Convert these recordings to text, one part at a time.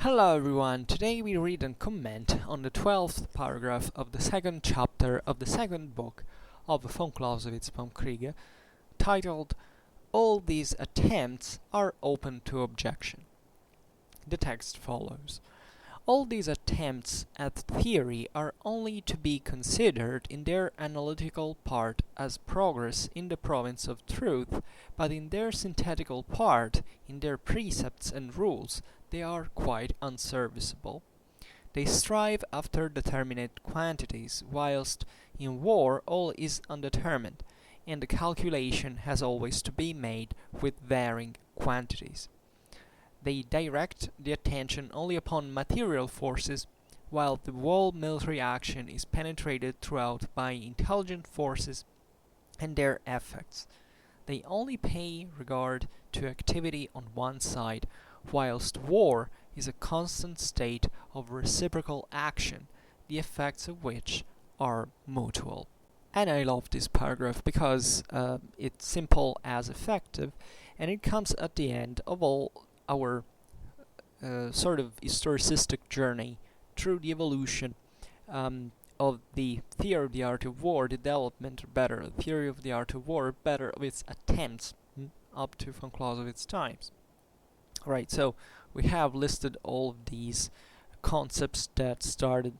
Hello everyone, today we read and comment on the 12th paragraph of the second chapter of the second book of von Clausewitz, Vom Kriege, titled All these attempts are open to objection. The text follows. All these attempts at theory are only to be considered in their analytical part as progress in the province of truth, but in their synthetical part, in their precepts and rules, they are quite unserviceable. They strive after determinate quantities, whilst in war all is undetermined, and the calculation has always to be made with varying quantities. They direct the attention only upon material forces, while the whole military action is penetrated throughout by intelligent forces and their effects. They only pay regard to activity on one side, whilst war is a constant state of reciprocal action, the effects of which are mutual. And I love this paragraph because it's simple as effective, and it comes at the end of all our sort of historicistic journey through the evolution of the theory of the art of war, the development, or better, the theory of the art of war, better, of its attempts up to von Clausewitz times. Right, so we have listed all of these concepts that started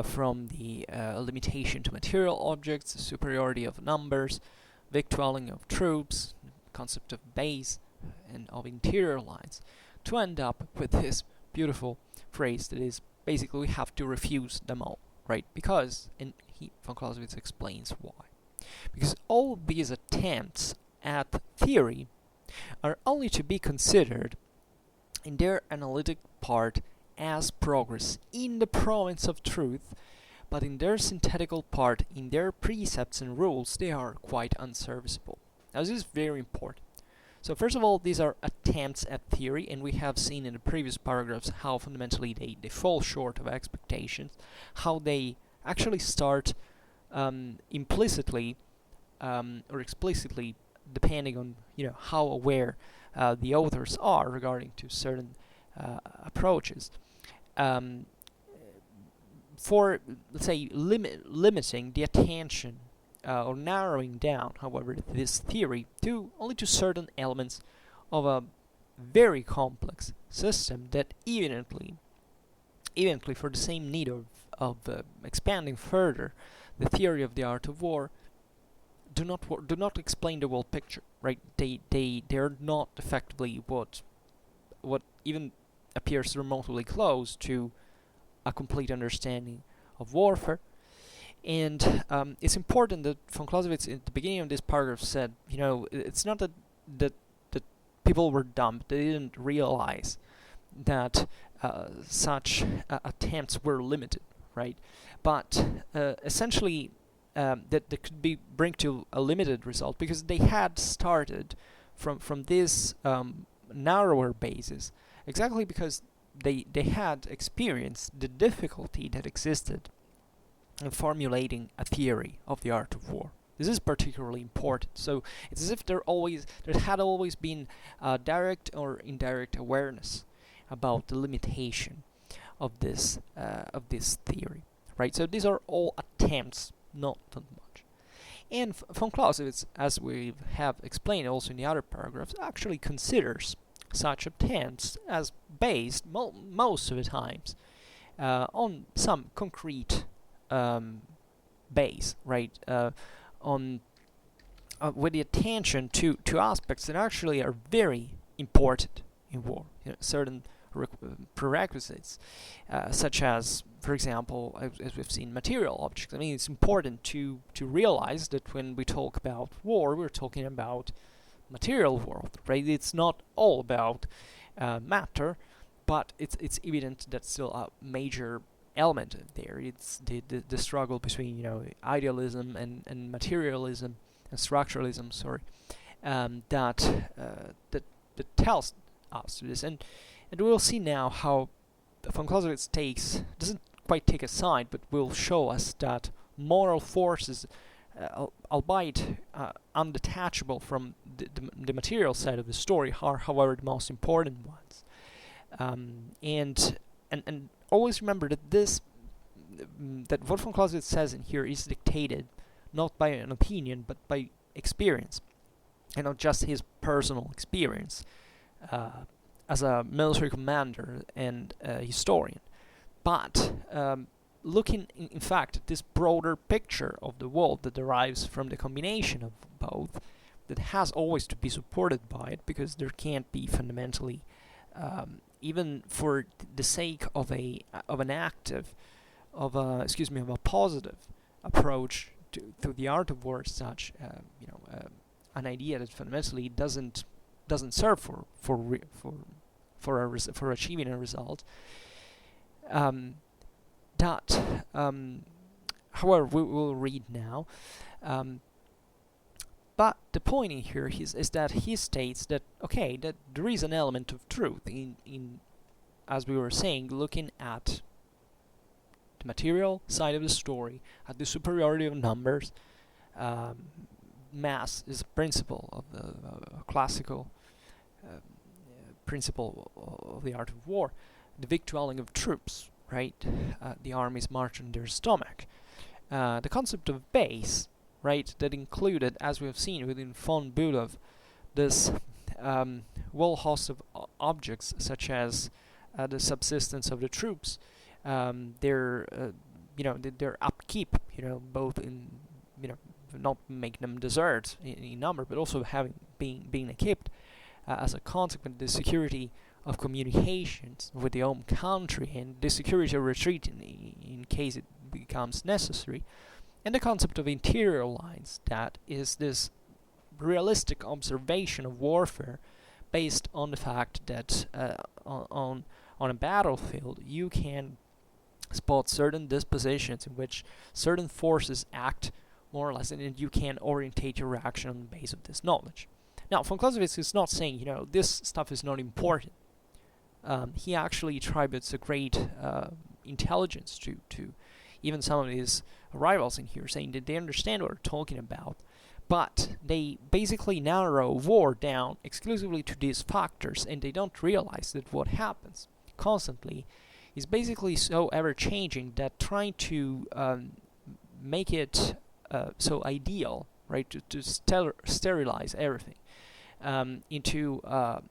from the limitation to material objects, the superiority of numbers, victualling of troops, concept of base, and of interior lines, to end up with this beautiful phrase that is basically we have to refuse them all, right? Because, and von Clausewitz explains why. Because all these attempts at theory are only to be considered in their analytic part as progress in the province of truth, but in their synthetical part, in their precepts and rules, they are quite unserviceable. Now, this is very important. So first of all, these are attempts at theory, and we have seen in the previous paragraphs how fundamentally they fall short of expectations, how they actually start implicitly or explicitly, depending on how aware the authors are regarding to certain approaches. For, let's say, limiting the attention or narrowing down, however, this theory only to certain elements of a very complex system that evidently for the same need of expanding further the theory of the art of war, do not explain the whole picture, right? They're not effectively what even appears remotely close to a complete understanding of warfare. And it's important that von Clausewitz at the beginning of this paragraph said, it's not that people were dumb; they didn't realize that such attempts were limited, right? But essentially, that they could bring to a limited result because they had started from this narrower basis, exactly because they had experienced the difficulty that existed in formulating a theory of the art of war. This is particularly important. So it's as if there had always been direct or indirect awareness about the limitation of this theory, right? So these are all attempts, not that much. And von Clausewitz, as we have explained also in the other paragraphs, actually considers such attempts as based most of the times on some concrete base, right? On with the attention to aspects that actually are very important in war. Certain prerequisites, such as, for example, as we've seen, material objects. I mean, it's important to realize that when we talk about war, we're talking about material world, right? It's not all about matter, but it's evident that still a major element there. It's the struggle between idealism and materialism and structuralism. That tells us this, and we'll see now how von Clausewitz doesn't quite take a side, but will show us that moral forces, albeit undetachable from the material side of the story, are however the most important ones. And always remember that that what von Clausewitz says in here is dictated not by an opinion but by experience, and not just his personal experience as a military commander and a historian, but looking in fact at this broader picture of the world that derives from the combination of both, that has always to be supported by it, because there can't be fundamentally, even for the sake of a positive approach to the art of war, such an idea that fundamentally doesn't serve for achieving a result. However, we will read now. But the point in here is that he states that that there is an element of truth in as we were saying, looking at the material side of the story, at the superiority of numbers. Mass is a principle of the classical principle of the art of war, the victualling of troops, right? The armies march on their stomach. The concept of base, right, that included, as we have seen within von Bülow, this whole host of objects, such as the subsistence of the troops, their upkeep, both in, not make them desert in number, but also being equipped, as a consequence, the security of communications with the home country and the security of retreat in case it becomes necessary, and the concept of interior lines, that is this realistic observation of warfare based on the fact that on a battlefield you can spot certain dispositions in which certain forces act more or less, and you can orientate your action on the base of this knowledge. Now, von Clausewitz is not saying, this stuff is not important. He actually attributes a great intelligence to even some of his rivals in here, saying that they understand what we're talking about, but they basically narrow war down exclusively to these factors, and they don't realize that what happens constantly is basically so ever-changing that trying to make it so ideal, right, to sterilize everything into a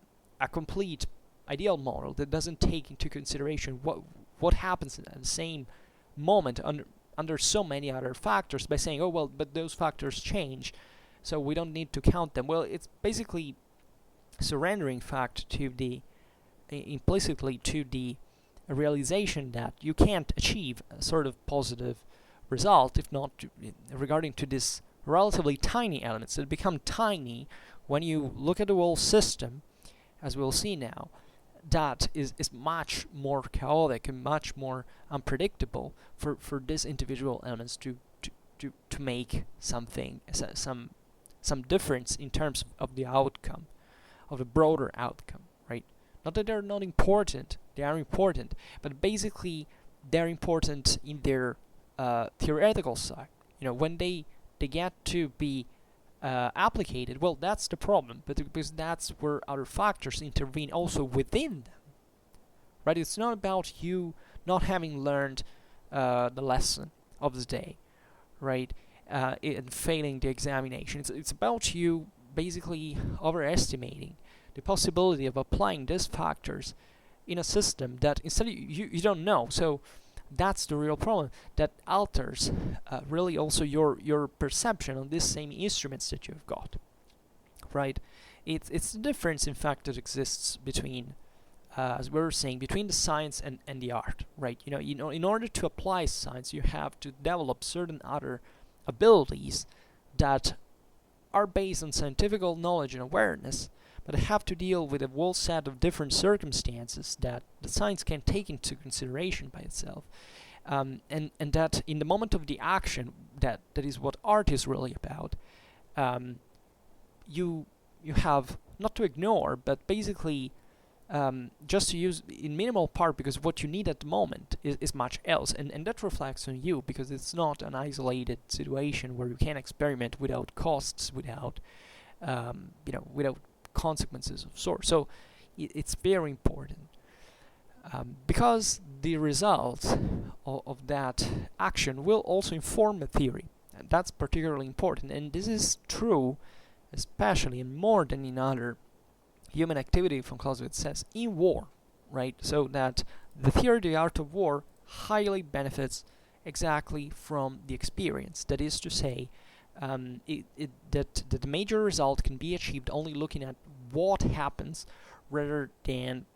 complete ideal model that doesn't take into consideration what happens at the same moment under so many other factors, by saying, but those factors change, so we don't need to count them. Well, it's basically surrendering fact to the implicitly to the realization that you can't achieve a sort of positive result if not regarding to this relatively tiny elements that become tiny when you look at the whole system, as we'll see now, that is much more chaotic and much more unpredictable for these individual elements to make something, some difference in terms of the outcome, of the broader outcome, right? Not that they're not important, they are important, but basically they're important in their theoretical side. When they get to be applicated, well, that's the problem, but because that's where other factors intervene also within them, right? It's not about you not having learned the lesson of the day, right, and failing the examination. It's about you basically overestimating the possibility of applying these factors in a system that instead you don't know. So that's the real problem that alters really also your perception on these same instruments that you've got, right? It's the difference, in fact, that exists between, as we were saying, between the science and the art, right? In order to apply science, you have to develop certain other abilities that are based on scientific knowledge and awareness, but have to deal with a whole set of different circumstances that the science can take into consideration by itself, and that in the moment of the action, that is what art is really about. You have not to ignore, but basically just to use in minimal part, because what you need at the moment is much else, and that reflects on you, because it's not an isolated situation where you can experiment without costs, without without consequences of sorts. So it's very important. because the results of that action will also inform the theory. And that's particularly important, and this is true especially and more than in other human activity, von Clausewitz says, in war, right? So that the theory of the art of war highly benefits exactly from the experience. That is to say, that the major result can be achieved only looking at what happens rather than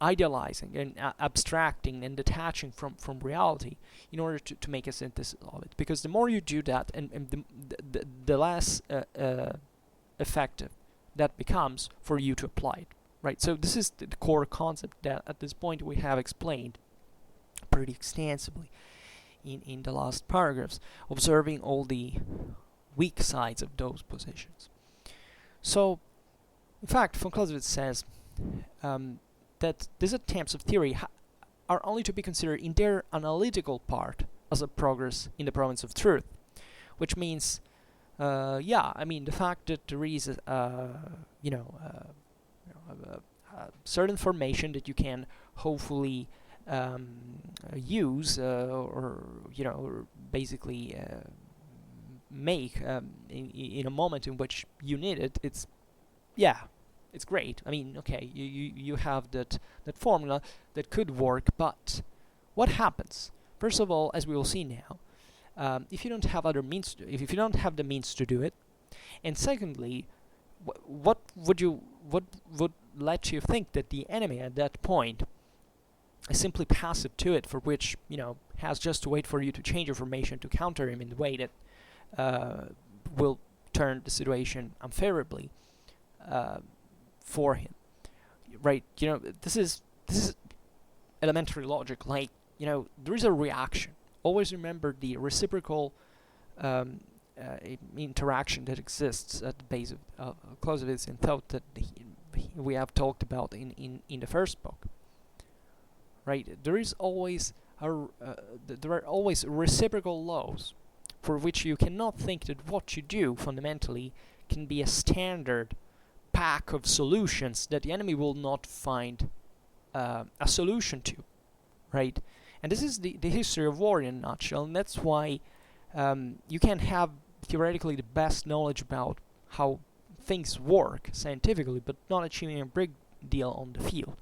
idealizing and abstracting and detaching from reality in order to make a synthesis of it. Because the more you do that, and the less effective that becomes for you to apply it, right? So this is the core concept that at this point we have explained pretty extensively in the last paragraphs, observing all the weak sides of those positions. So, in fact, von Clausewitz says that these attempts of theory are only to be considered in their analytical part as a progress in the province of truth, which means, the fact that there is, a certain formation that you can hopefully use or basically make in a moment in which you need it. It's great. I mean, okay, you have that formula that could work, but what happens? First of all, as we will see now, if you don't have other means, if you don't have the means to do it, and secondly, what would let you think that the enemy at that point is simply passive to it, for which has just to wait for you to change your formation to counter him in the way that will turn the situation unfavorably for him, right? This is elementary logic. Like, there is a reaction. Always remember the reciprocal interaction that exists at the base of Clausewitz and thought that we have talked about in the first book, right? There is always there are always reciprocal laws for which you cannot think that what you do fundamentally can be a standard pack of solutions that the enemy will not find a solution to, right? And this is the history of war in a nutshell, and that's why you can have theoretically the best knowledge about how things work scientifically, but not achieving a big deal on the field.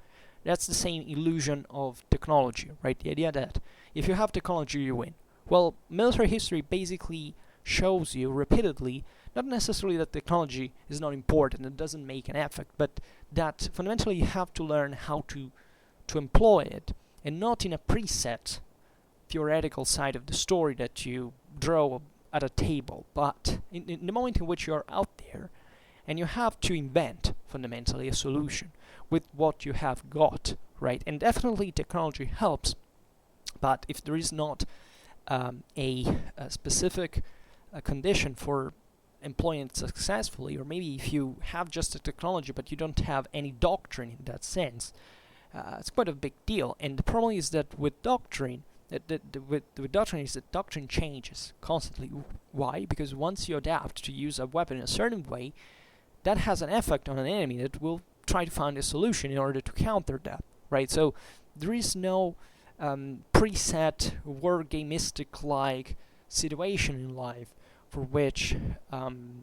That's the same illusion of technology, right? The idea that if you have technology, you win. Well, military history basically shows you repeatedly, not necessarily that technology is not important and doesn't make an effect, but that fundamentally you have to learn how to employ it, and not in a preset theoretical side of the story that you draw at a table, but in the moment in which you are out there and you have to invent fundamentally a solution with what you have got, right? And definitely technology helps, but if there is not a specific condition for employing it successfully, or maybe if you have just a technology but you don't have any doctrine in that sense, it's quite a big deal. And the problem is that with doctrine, with doctrine is that doctrine changes constantly. Why? Because once you adapt to use a weapon in a certain way, that has an effect on an enemy that will try to find a solution in order to counter that, right? So there is no preset war gamistic-like situation in life for which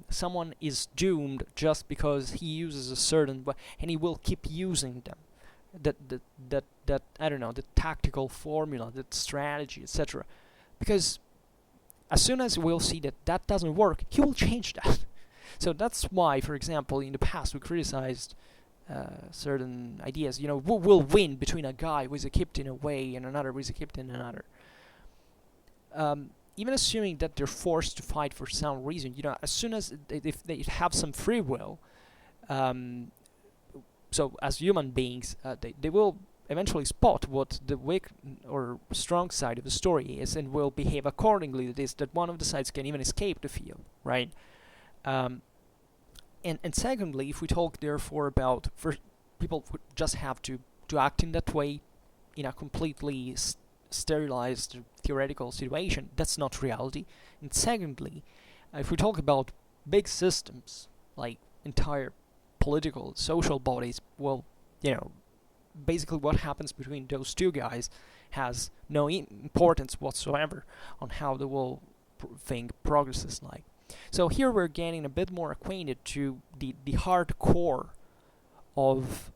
someone is doomed just because he uses a certain way, and he will keep using them. That I don't know, the tactical formula, that strategy, etc. Because as soon as we'll see that doesn't work, he will change that. So that's why, for example, in the past we criticized certain ideas. Who will win between a guy who is equipped in a way and another who is equipped in another. Even assuming that they're forced to fight for some reason, as soon as if they have some free will, so as human beings, they will eventually spot what the weak or strong side of the story is and will behave accordingly. That is, that one of the sides can even escape the field, right? And secondly, if we talk therefore about first, people would just have to act in that way in a completely sterilized theoretical situation, that's not reality. And secondly, if we talk about big systems like entire political, social bodies, well, basically what happens between those two guys has no importance whatsoever on how the whole thing progresses like. So here we're getting a bit more acquainted to the hard core of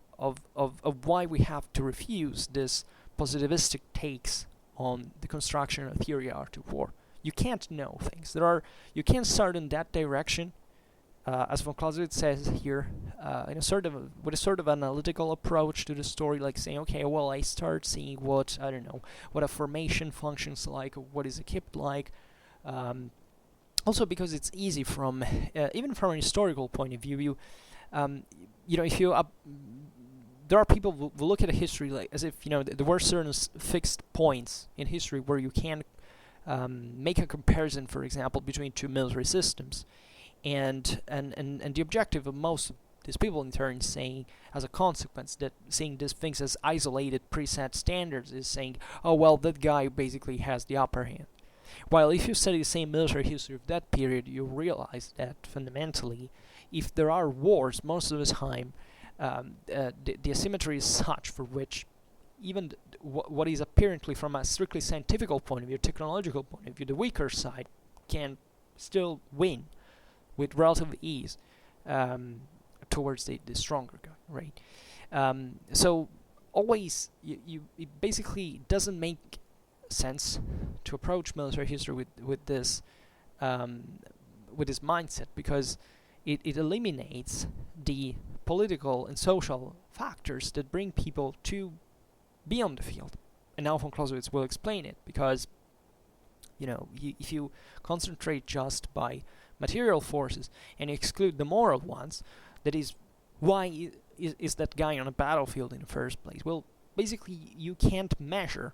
why we have to refuse this positivistic takes on the construction of theory art of war. You can't know things. You can't start in that direction, as von Clausewitz says here, with a sort of analytical approach to the story, like saying, okay, well, I start seeing what a formation functions like, what is a kip like. Also, because it's easy from even from an historical point of view, there are people who look at a history like as if there were certain fixed points in history where you can make a comparison, for example, between two military systems, and the objective of most of these people in turn saying, as a consequence, that seeing these things as isolated preset standards is saying, oh well, that guy basically has the upper hand. While if you study the same military history of that period, you realize that fundamentally, if there are wars, most of the time the asymmetry is such for which even what is apparently from a strictly scientific point of view, technological point of view, the weaker side can still win with relative ease towards the stronger guy, right? So always, it basically doesn't make sense to approach military history with this mindset, because it eliminates the political and social factors that bring people to be on the field. And now von Clausewitz will explain it, because if you concentrate just by material forces and exclude the moral ones, that is, why is that guy on a battlefield in the first place? Well, basically you can't measure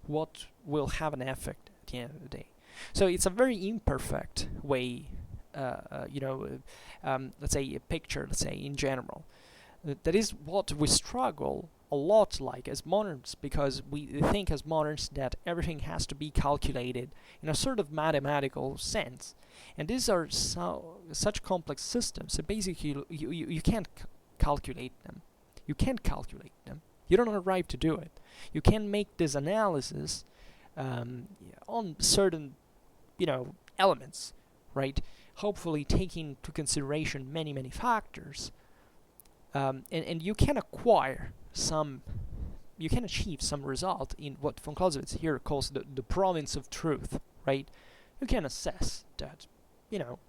what will have an effect at the end of the day. So it's a very imperfect way, let's say a picture, let's say in general. That is what we struggle a lot like as moderns, because we think as moderns that everything has to be calculated in a sort of mathematical sense. And these are such complex systems that basically you can't calculate them. You can't calculate them. You don't arrive to do it. You can make this analysis on certain, elements, right? Hopefully taking into consideration many factors, and you can achieve some result in what von Clausewitz here calls the province of truth, right? You can assess that,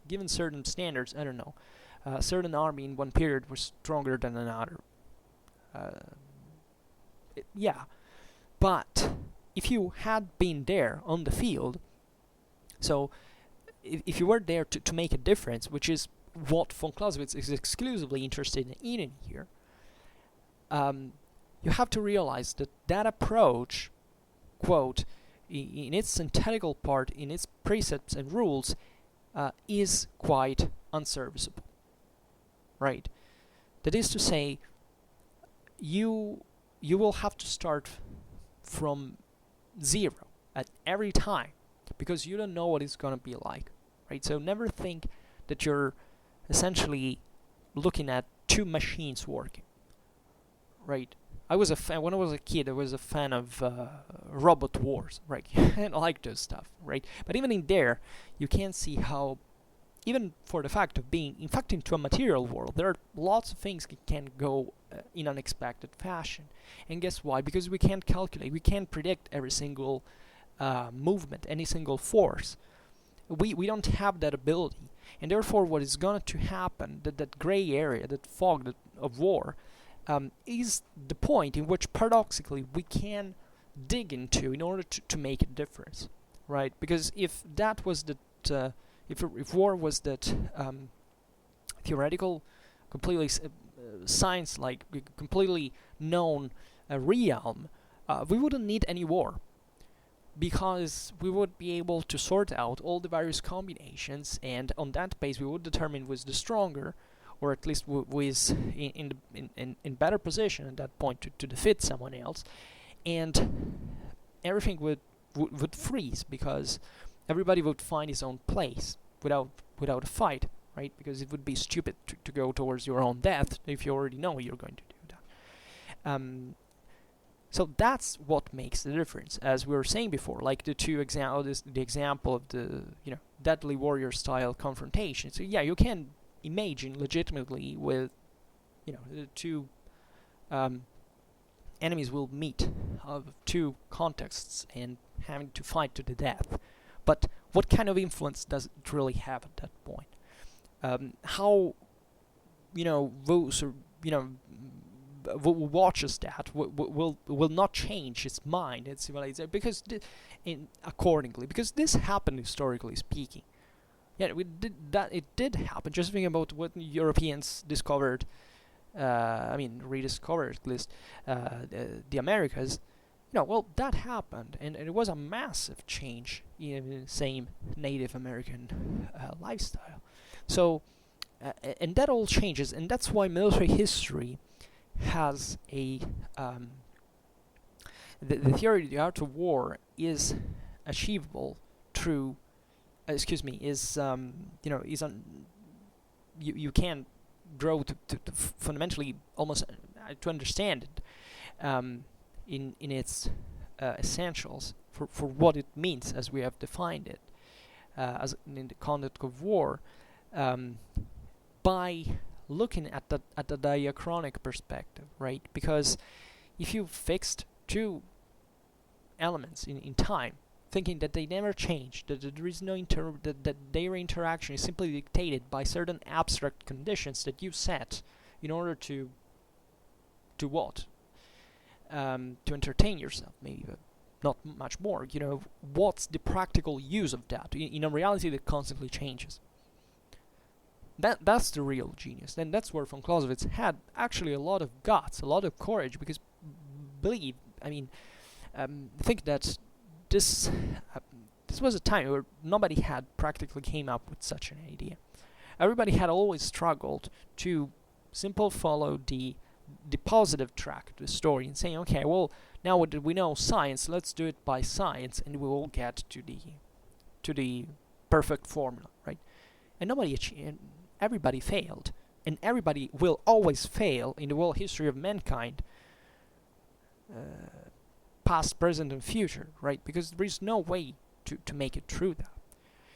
given certain standards, I don't know, a certain army in one period was stronger than another. Yeah, but if you had been there on the field, so if you were there to make a difference, which is what von Clausewitz is exclusively interested in here, you have to realize that approach, quote, in its synthetical part, in its precepts and rules, is quite unserviceable, right? That is to say, you will have to start from zero at every time, because you don't know what it's going to be like, right? So never think that you're essentially looking at two machines working, right? When I was a kid, I was a fan of Robot Wars, right? And I like those stuff, right? But even in there, you can see how, even for the fact of being, in fact, into a material world, there are lots of things that can go in unexpected fashion. And guess why? Because we can't calculate, we can't predict every single movement, any single force. We don't have that ability. And therefore, what is going to happen, that gray area, that fog of war, is the point in which, paradoxically, we can dig into in order to make a difference, right? Because if that was that, if war was that theoretical, completely science, like completely known realm, we wouldn't need any war, because we would be able to sort out all the various combinations, and on that base we would determine who is the stronger, or at least who is in better position at that point to defeat someone else, and everything would freeze, because everybody would find his own place without a fight, right? Because it would be stupid to go towards your own death if you already know you're going to do that. So that's what makes the difference, as we were saying before, like the the example of the deadly warrior style confrontation. So yeah, you can imagine legitimately with the two enemies will meet of two contexts and having to fight to the death. But what kind of influence does it really have at that point? How those who watches that will not change its mind, its civilization, because accordingly, because this happened historically speaking. Yeah, it did happen. Just think about what Europeans discovered. Rediscovered at least the Americas. Well, that happened, and it was a massive change in the same Native American lifestyle. So, and that all changes, and that's why military history has a the theory of the art of war is achievable through you can grow to fundamentally almost to understand it in its essentials for what it means as we have defined it as in the conduct of war, by looking at the diachronic perspective, right? Because if you fixed two elements in time, thinking that they never change, that there is no that their interaction is simply dictated by certain abstract conditions that you set in order to what? To entertain yourself, maybe, but not much more. What's the practical use of that in a reality that constantly changes? That's the real genius, and that's where von Clausewitz had actually a lot of guts, a lot of courage, because think that this was a time where nobody had practically came up with such an idea. Everybody had always struggled to simply follow the positive track of the story and saying, okay, well, now that we know science, let's do it by science, and we will get to the perfect formula, right? And everybody failed, and everybody will always fail in the whole history of mankind, past, present, and future, right? Because there is no way to make it through that.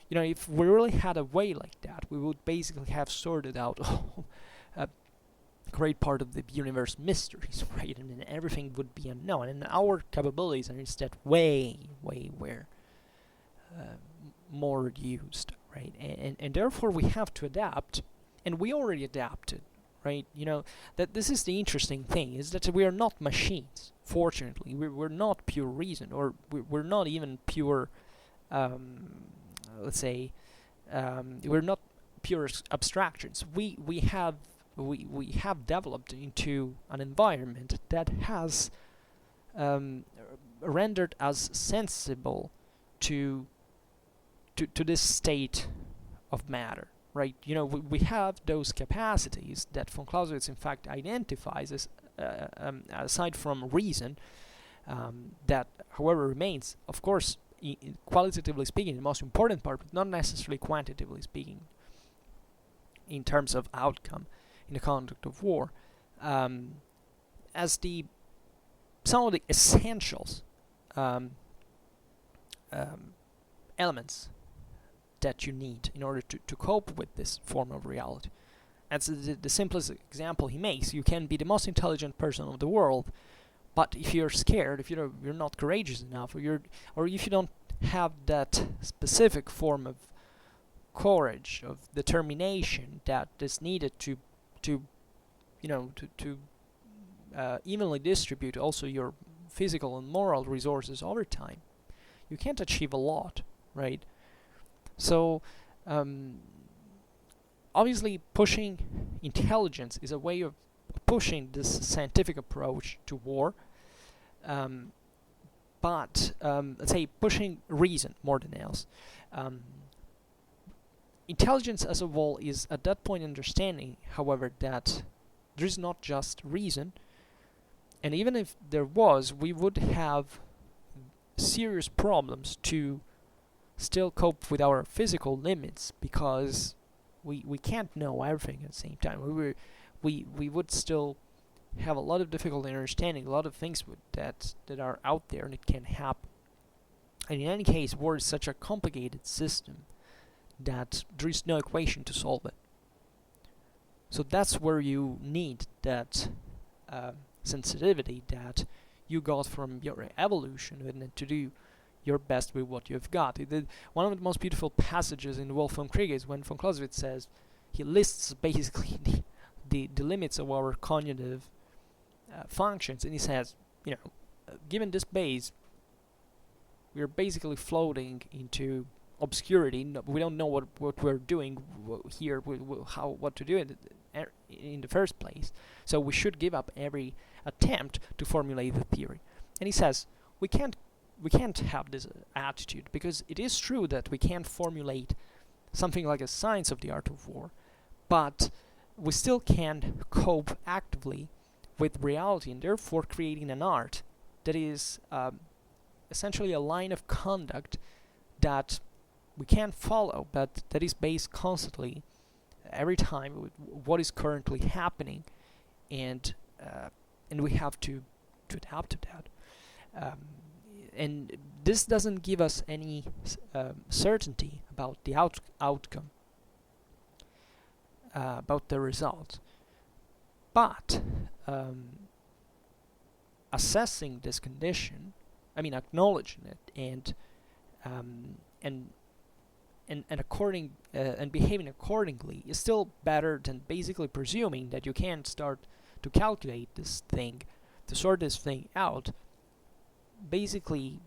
If we really had a way like that, we would basically have sorted out a great part of the universe mysteries, right? And then everything would be unknown, and our capabilities are instead way more reduced, right? And therefore we have to adapt, and we already adapted, right? That this is the interesting thing, is that we are not machines. Fortunately, we're not pure reason, or we're not even pure, let's say, we're not pure abstractions. We have developed into an environment that has rendered us sensible to this state of matter, right? We have those capacities that von Clausewitz in fact identifies as aside from reason, that however remains, of course, qualitatively speaking, the most important part, but not necessarily quantitatively speaking, in terms of outcome in the conduct of war, as some of the essentials elements that you need in order to cope with this form of reality. That's the simplest example he makes. You can be the most intelligent person of the world, but if you're scared, if you're not courageous enough, or if you don't have that specific form of courage, of determination that is needed to evenly distribute also your physical and moral resources over time, you can't achieve a lot, right? So obviously pushing intelligence is a way of pushing this scientific approach to war, but let's say pushing reason more than else. Intelligence as a whole is at that point understanding, however, that there is not just reason, and even if there was, we would have serious problems to still cope with our physical limits, because we can't know everything at the same time. We would still have a lot of difficulty in understanding a lot of things that are out there and it can happen. And in any case, war is such a complicated system that there is no equation to solve it. So that's where you need that sensitivity that you got from your evolution and to do your best with what you've got. One of the most beautiful passages in Vom Kriege is when von Clausewitz says, he lists basically the limits of our cognitive functions, and he says, given this base, we're basically floating into obscurity. We don't know what we're doing here, what to do in the first place. So we should give up every attempt to formulate the theory. And he says we can't have this attitude, because it is true that we can't formulate something like a science of the art of war, but we still can cope actively with reality, and therefore creating an art that is essentially a line of conduct that we can follow, but that is based constantly every time with what is currently happening, and we have to adapt to that. And this doesn't give us any certainty about the outcome, about the result. But assessing this condition, acknowledging it and behaving accordingly is still better than basically presuming that you can start to calculate this thing, to sort this thing out, basically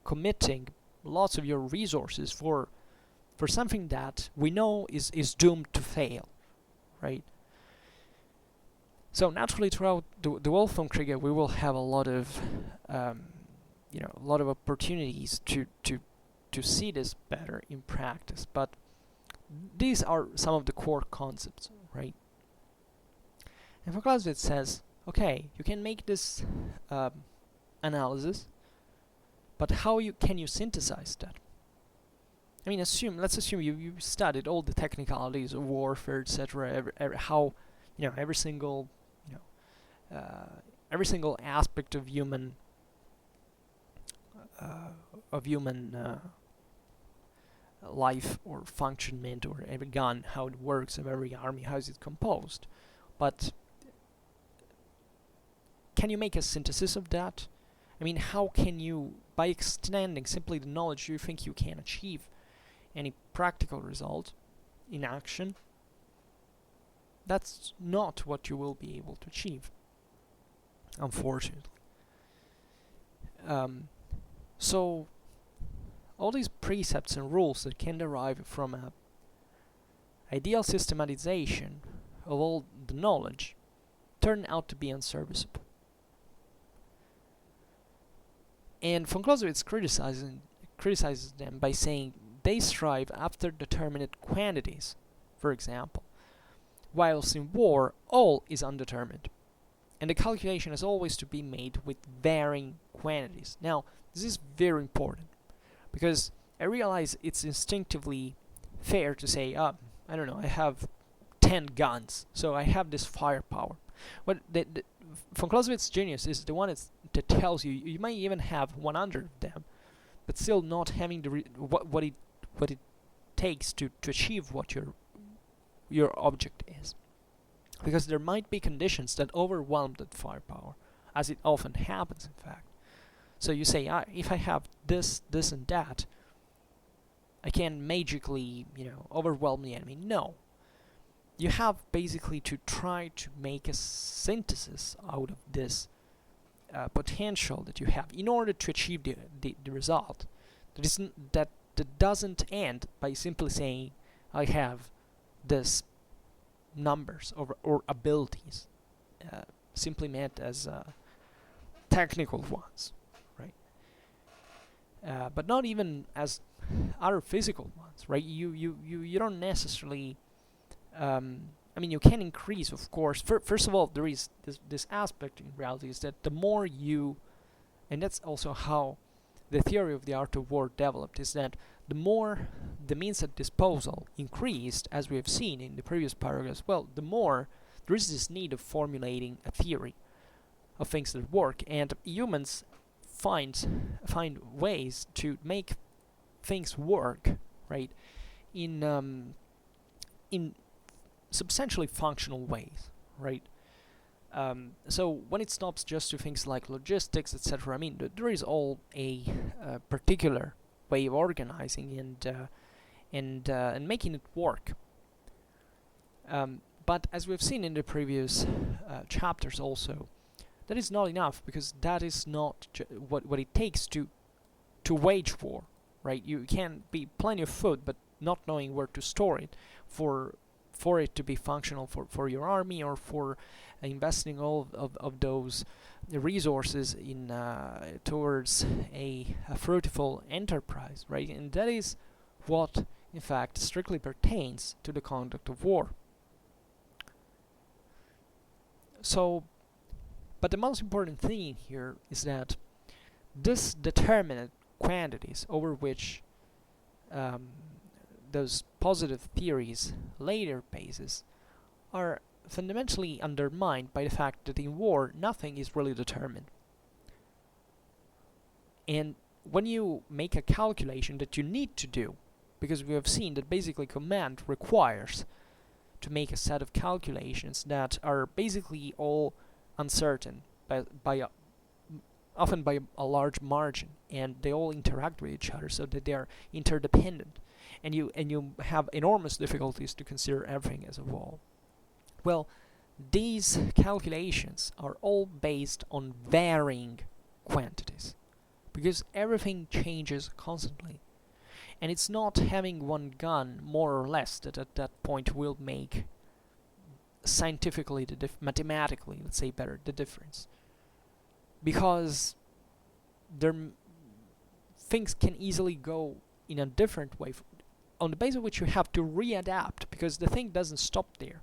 committing lots of your resources for something that we know is doomed to fail, right? So naturally, throughout the Vom Kriege, we will have a lot of opportunities to see this better in practice. But these are some of the core concepts, right? And von Clausewitz says, okay, you can make this analysis, but how can you synthesize that? Let's assume you studied all the technicalities of warfare, etc. Every single aspect of human life or functionment, or every gun, how it works, of every army, how is it composed. But can you make a synthesis of that? How can you, by extending simply the knowledge, you think you can achieve any practical result in action? That's not what you will be able to achieve, unfortunately. So all these precepts and rules that can derive from a ideal systematization of all the knowledge turn out to be unserviceable. And von Clausewitz criticizes them by saying they strive after determinate quantities, for example, whilst in war all is undetermined, and the calculation has always to be made with varying quantities. Now, this is very important, because I realize it's instinctively fair to say, I have 10 guns, so I have this firepower. But von Clausewitz's genius is the one that tells you you might even have 100 of them, but still not having what it takes to achieve what your object is, because there might be conditions that overwhelm that firepower, as it often happens, in fact. So you say, if I have this, and that, I can magically, overwhelm the enemy. No. You have basically to try to make a synthesis out of this potential that you have in order to achieve the result. That doesn't end by simply saying, I have this numbers or abilities, simply meant as technical ones, right? But not even as other physical ones, right? You don't necessarily. You can increase, of course. First of all, there is this aspect in reality is that the more you, and that's also how the theory of the art of war developed, is that the more the means at disposal increased, as we have seen in the previous paragraphs, well, the more there is this need of formulating a theory. of things that work, and humans find ways to make things work, right, in substantially functional ways, right? So when it stops just to things like logistics, etc., I mean, there is all a particular way of organizing and making it work. But as we've seen in the previous chapters also, that is not enough, because that is not what it takes to wage war, right? You can be plenty of food, but not knowing where to store it for it to be functional for your army, or for investing all of those resources in towards a fruitful enterprise, right? And that is what, in fact, strictly pertains to the conduct of war. So, but the most important thing here is that this determinate quantities over which those positive theories later bases are fundamentally undermined by the fact that in war nothing is really determined. And when you make a calculation that you need to do, because we have seen that basically command requires to make a set of calculations that are basically all uncertain often by a large margin, and they all interact with each other so that they are interdependent, and you have enormous difficulties to consider everything as a whole. Well, these calculations are all based on varying quantities, because everything changes constantly, and it's not having one gun more or less that at that point will make scientifically mathematically, let's say better, the difference, because things can easily go in a different way, on the basis of which you have to readapt, because the thing doesn't stop there.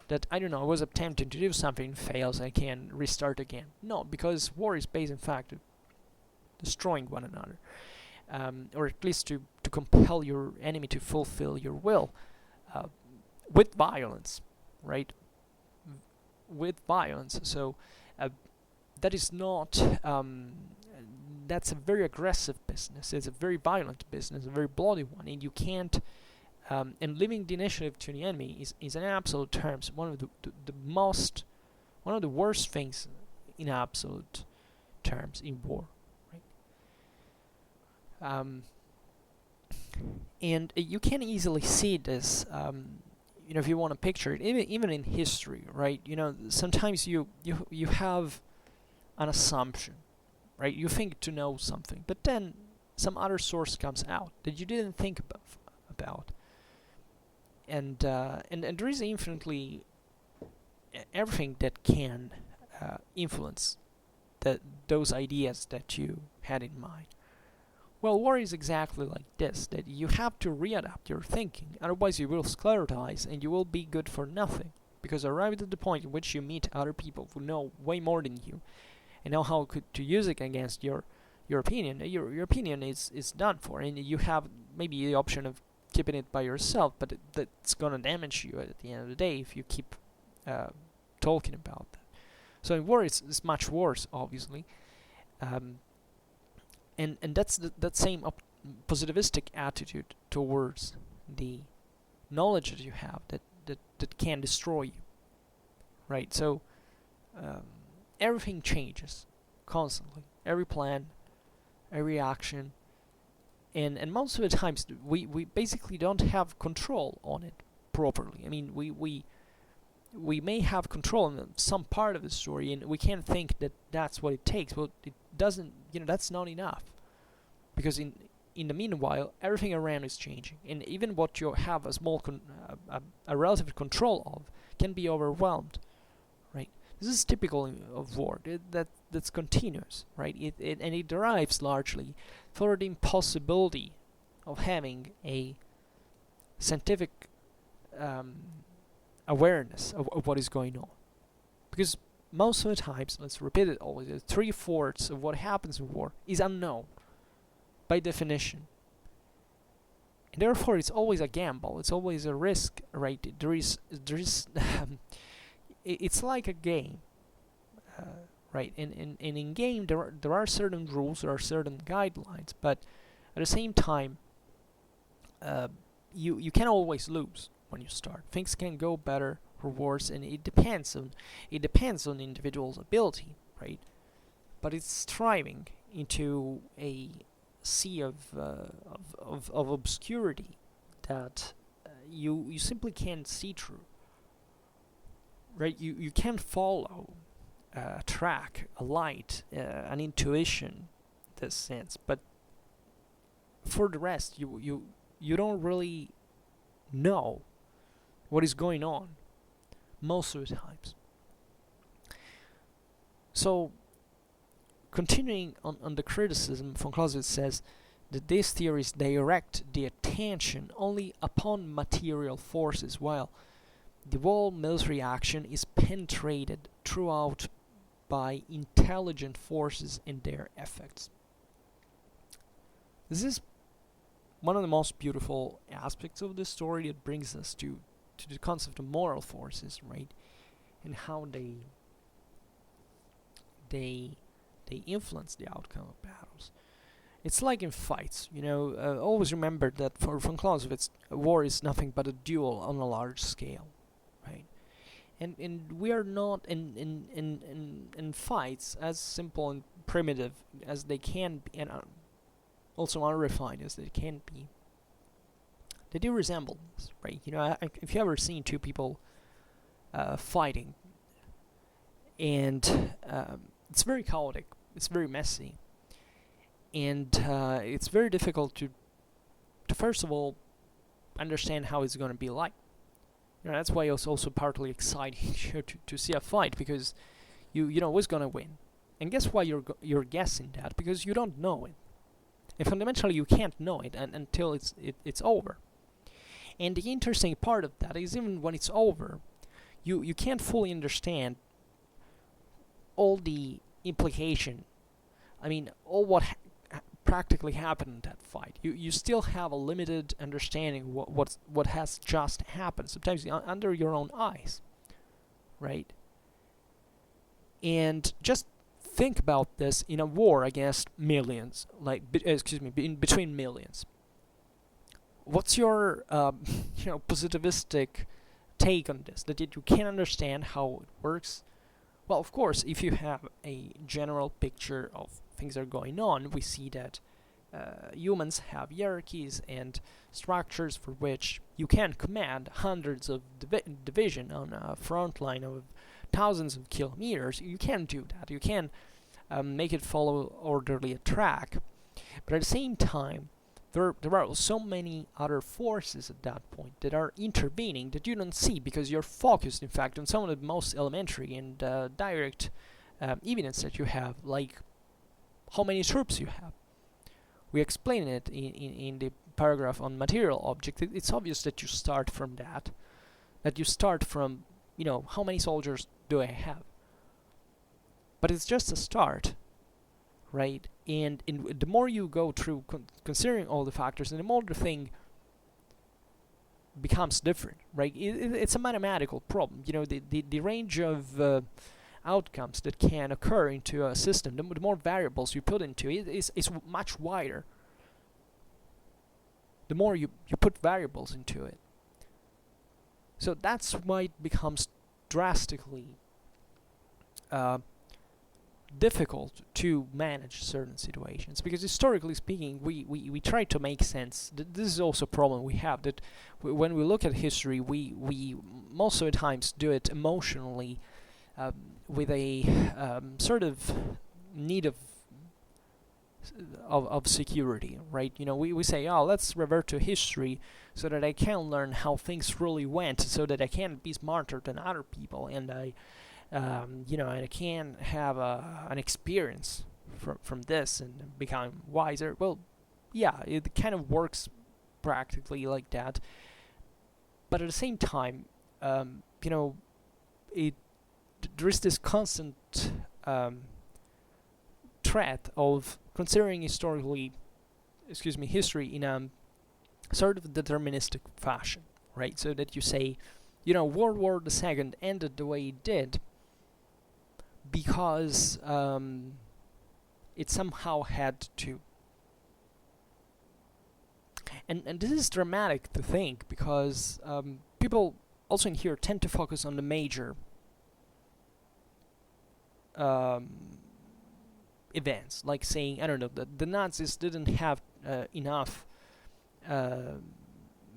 That, I don't know, I was attempting to do something, fails, I can restart again. No, because war is based, in fact, on destroying one another, or at least to compel your enemy to fulfill your will with violence, right? With violence. So that is not that's a very aggressive business. It's a very violent business, a very bloody one, and you can't and leaving the initiative to the enemy is in absolute terms one of the worst things in absolute terms in war, right? And you can easily see this, if you want to picture it, even in history, right? Sometimes you have an assumption, right? You think to know something, but then some other source comes out that you didn't think about. And there is infinitely everything that can influence those ideas that you had in mind. Well, war is exactly like this, that you have to readapt your thinking, otherwise you will sclerotize and you will be good for nothing, because arrived at the point in which you meet other people who know way more than you and know how to use it against your opinion, your opinion is done for, and you have maybe the option of keeping it by yourself, but that's gonna damage you at the end of the day if you keep talking about that. So in war it's much worse, obviously, and that's that same positivistic attitude towards the knowledge that you have that can destroy you, right? So everything changes constantly, every plan, every action. And most of the times we basically don't have control on it properly. I mean, we may have control on some part of the story, and we can't think that that's what it takes. Well, it doesn't. That's not enough, because in the meanwhile, everything around is changing, and even what you have a small a relative control of can be overwhelmed, right? This is typical of war. That's continuous, right? And it derives largely for the impossibility of having a scientific awareness of what is going on. Because most of the times, let's repeat it always, 3/4 of what happens in war is unknown by definition. And therefore it's always a gamble, it's always a risk, right? There is it's like a game, right? And in game, there are certain rules, there are certain guidelines, but at the same time, you can always lose when you start. Things can go better or worse, and it depends on the individual's ability, right? But it's striving into a sea of obscurity that you simply can't see through, right? You can't follow a track, a light, an intuition, in this sense. But for the rest, you don't really know what is going on most of the times. So, continuing on the criticism, von Clausewitz says that these theories direct the attention only upon material forces, while the whole military action is penetrated throughout by intelligent forces and their effects. This is one of the most beautiful aspects of this story. It brings us to the concept of moral forces, right? And how they influence the outcome of battles. It's like in fights, always remember that for von Clausewitz, war is nothing but a duel on a large scale, right? And we are not in fights as simple and primitive as they can be, and also unrefined as they can be. They do resemble this, right? If you ever seen two people fighting, and it's very chaotic, it's very messy, and it's very difficult to first of all understand how it's going to be like. That's why it's also partly exciting to see a fight, because you know who's going to win. And guess why you're guessing that? Because you don't know it. And fundamentally you can't know it until it's over. And the interesting part of that is, even when it's over, you can't fully understand all the implication. I mean, all what practically happened in that fight. You still have a limited understanding what has just happened, sometimes under your own eyes, right? And just think about this in a war against millions, between millions. What's your positivistic take on this? That you can understand how it works? Well, of course, if you have a general picture of things that are going on, we see that humans have hierarchies and structures for which you can command hundreds of division on a front line of thousands of kilometers. You can do that. You can make it follow orderly a track. But at the same time, there are so many other forces at that point that are intervening that you don't see, because you're focused, in fact, on some of the most elementary and direct evidence that you have, like how many troops you have. We explain it in the paragraph on material object. It's obvious that you start from that you start from, how many soldiers do I have? But it's just a start, right? And the more you go through considering all the factors, and the more the thing becomes different, right? It's a mathematical problem. The range of outcomes that can occur into a system, the more variables you put into it is much wider. The more you put variables into it. So that's why it becomes drastically difficult to manage certain situations, because historically speaking, we try to make sense. This is also a problem we have, that when we look at history, we most of the times do it emotionally, with a sort of need of security, right? We say, oh, let's revert to history so that I can learn how things really went, so that I can be smarter than other people, and and I can have an experience from this and become wiser. Well, yeah, it kind of works practically like that. But at the same time, there is this constant threat of considering history in a sort of deterministic fashion, right? So that you say, World War II ended the way it did because it somehow had to. And this is dramatic to think, because people also in here tend to focus on the major events, like saying, I don't know, the Nazis didn't have enough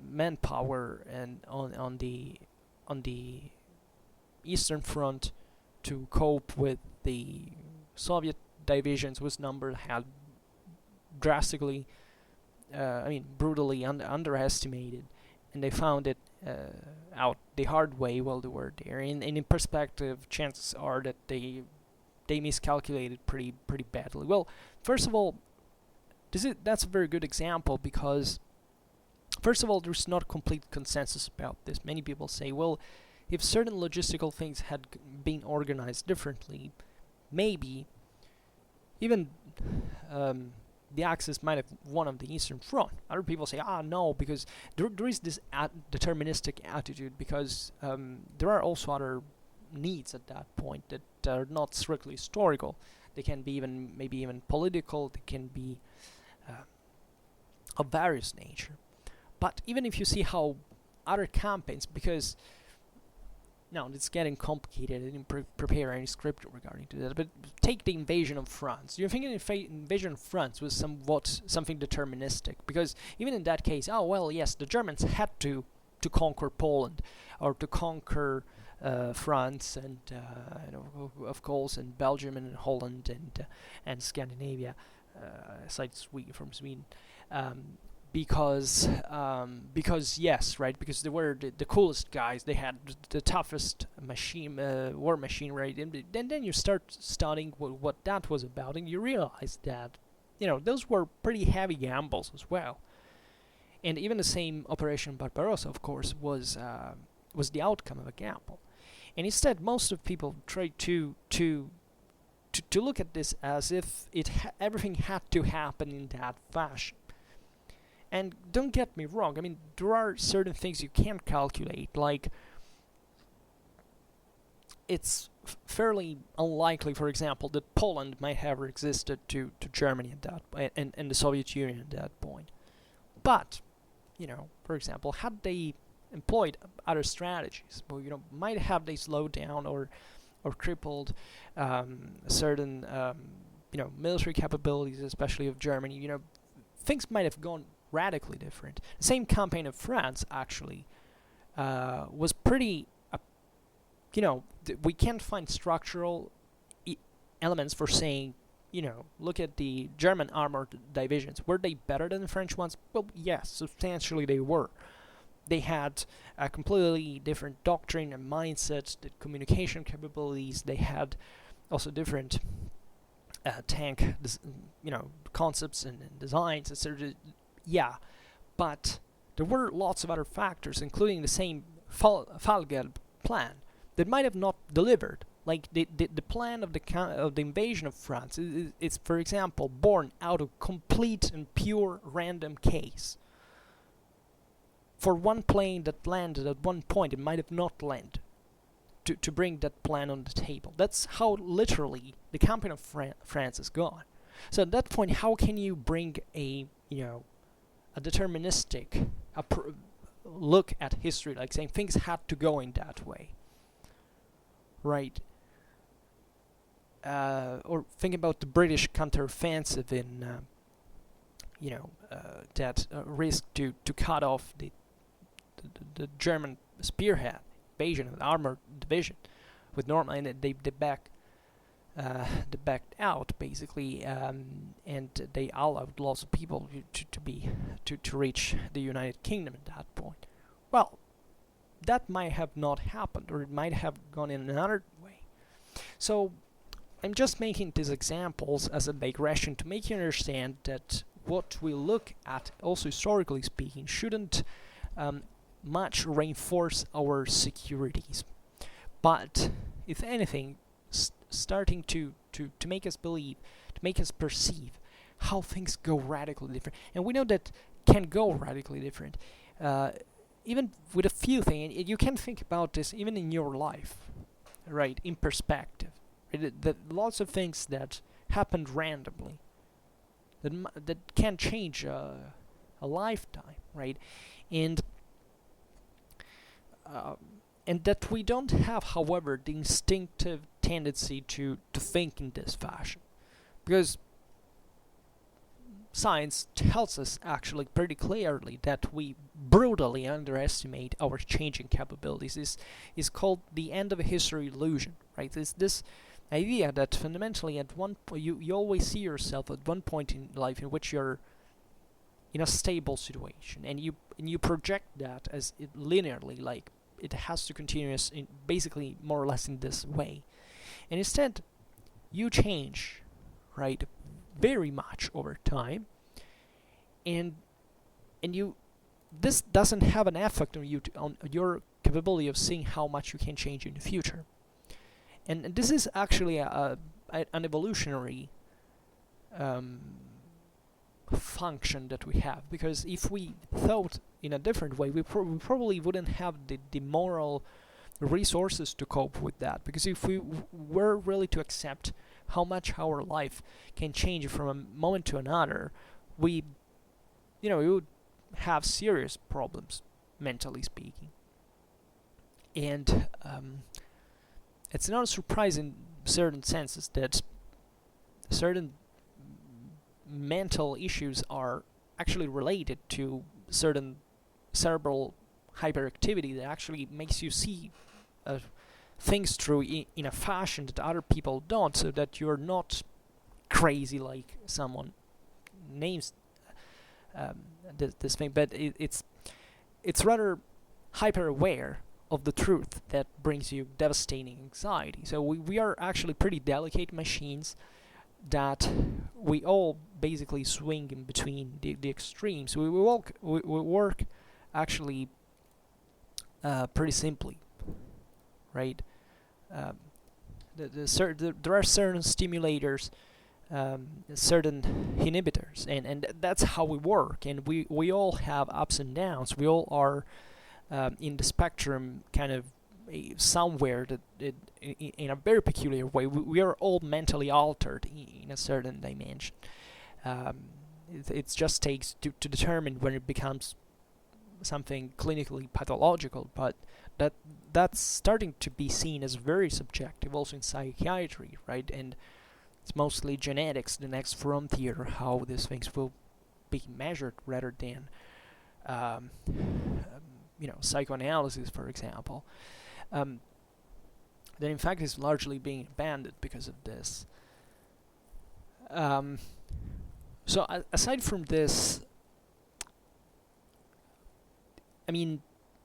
manpower and on the Eastern Front to cope with the Soviet divisions, whose number had drastically, brutally underestimated, and they found it out the hard way while they were there. And in perspective, chances are that they miscalculated pretty badly. Well, first of all, that's a very good example, because first of all, there's not complete consensus about this. Many people say, well, if certain logistical things had been organized differently, maybe even the Axis might have won on the Eastern Front. Other people say, no, because there is this deterministic attitude, because there are also other needs at that point that are not strictly historical. They can be maybe even political. They can be of various nature. But even if you see how other campaigns, because now it's getting complicated, I didn't prepare any script regarding to that, but take the invasion of France. Do you think the invasion of France was something deterministic? Because even in that case, yes, the Germans had to conquer Poland, or to conquer France, and of course, and Belgium and Holland and Scandinavia, aside from Sweden. Because yes, right, because they were the coolest guys, they had the toughest war machine, right? And then you start studying what that was about, and you realize that those were pretty heavy gambles as well. And even the same Operation Barbarossa, of course, was the outcome of a gamble. And instead, most of people try to look at this as if everything had to happen in that fashion. And don't get me wrong, there are certain things you can't calculate, like it's fairly unlikely, for example, that Poland might have existed to Germany at that and the Soviet Union at that point. But, for example, had they employed other strategies, might have they slowed down or crippled certain military capabilities, especially of Germany, things might have gone radically different. The same campaign of France actually was pretty, we can't find structural elements for saying, look at the German armored divisions. Were they better than the French ones? Well, yes, substantially they were. They had a completely different doctrine and mindset, the communication capabilities. They had also different tank, concepts and designs, etc. Yeah, but there were lots of other factors, including the same Fallgelb plan, that might have not delivered. Like the plan of the invasion of France is, for example, born out of complete and pure random case. For one plane that landed at one point, it might have not landed to bring that plan on the table. That's how literally the campaign of France is gone. So at that point, how can you bring a deterministic look at history, like saying things had to go in that way, right? Or think about the British counteroffensive in, that risk to cut off the German spearhead invasion of the armored division with Normandy, and they backed out basically, and they allowed lots of people to reach the United Kingdom at that point. Well, that might have not happened, or it might have gone in another way. So I'm just making these examples as a digression to make you understand that what we look at, also historically speaking, shouldn't much reinforce our securities, but if anything, starting to make us believe, to make us perceive how things go radically different. And we know that can go radically different, even with a few things. You can think about this even in your life, right, in perspective, right? That lots of things that happened randomly that can change a lifetime, right? And and that we don't have, however, the instinctive tendency to think in this fashion, because science tells us actually pretty clearly that we brutally underestimate our changing capabilities. This is called the end of a history illusion, right? It's this idea that fundamentally at one point you always see yourself at one point in life in which you're in a stable situation, and you project that as linearly, like it has to continue in basically more or less in this way, and instead you change, right, very much over time, and you this doesn't have an effect on you on your capability of seeing how much you can change in the future. And this is actually an evolutionary function that we have, because if we thought in a different way, we probably wouldn't have the moral resources to cope with that, because if we were really to accept how much our life can change from a moment to another, we would have serious problems, mentally speaking. And it's not a surprise in certain senses that certain mental issues are actually related to certain cerebral hyperactivity that actually makes you see things through in a fashion that other people don't, so that you're not crazy like someone names this thing, but it's rather hyper aware of the truth that brings you devastating anxiety. So we are actually pretty delicate machines that we all basically swing in between the extremes. We work actually pretty simply, right? There are certain stimulators, certain inhibitors, and that's how we work. And we all have ups and downs. We all are in the spectrum, kind of somewhere that in a very peculiar way. We are all mentally altered in a certain dimension. It just takes to determine when it becomes something clinically pathological, but that's starting to be seen as very subjective also in psychiatry, right? And it's mostly genetics, the next frontier, how these things will be measured rather than psychoanalysis, for example. That in fact is largely being abandoned because of this. So aside from this, I mean,